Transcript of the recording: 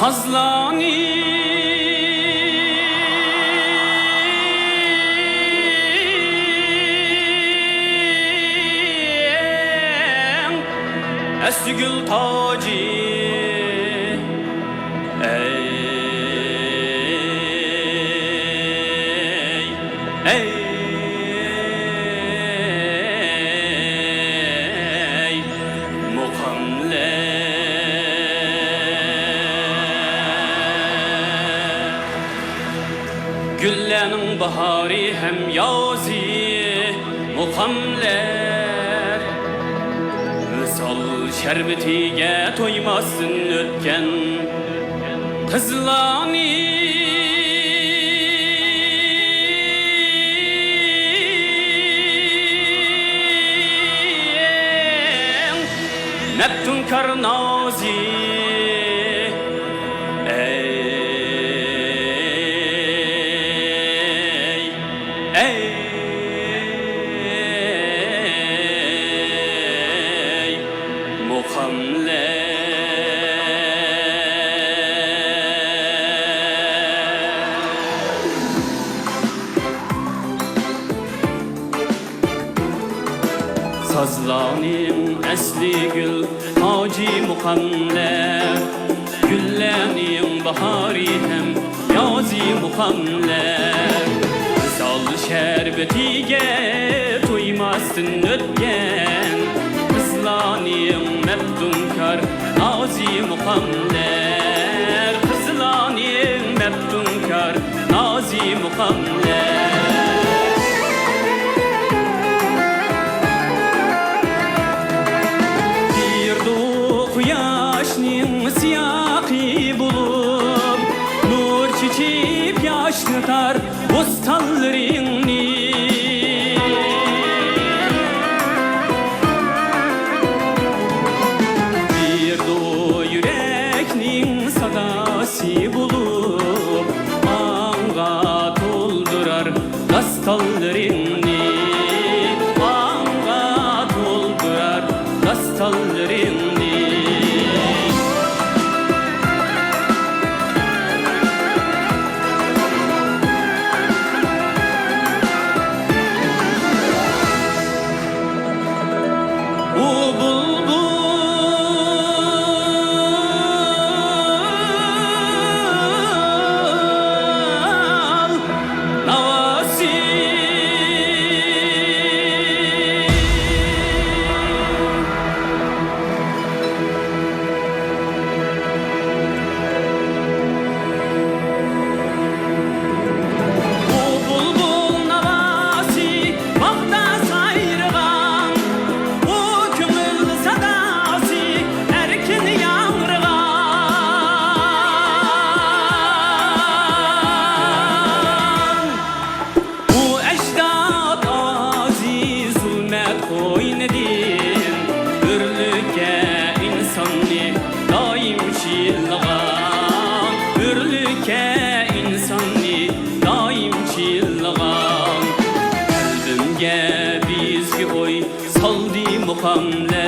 sazlani Esgül tacı Güllenin bahari hem yazi mukamler Misal şerbetige toymasın ötken kızlani Neptun karnazi Sazlanim esli gül hacı mukamler Güllenim bahari hem yazi mukamler Sal şerbetige tuymasın ötken Kızlanim meftunkar nazi mukamler Kızlanim meftunkar nazi mukamler Yaşlıtar ustallarını Bir do yüreknin sadası bulup Anga doldurar dastallarını Anga doldurar dastallarını Hürlüke insani daim çilgan Kalbimge bizgi oy saldi mukamle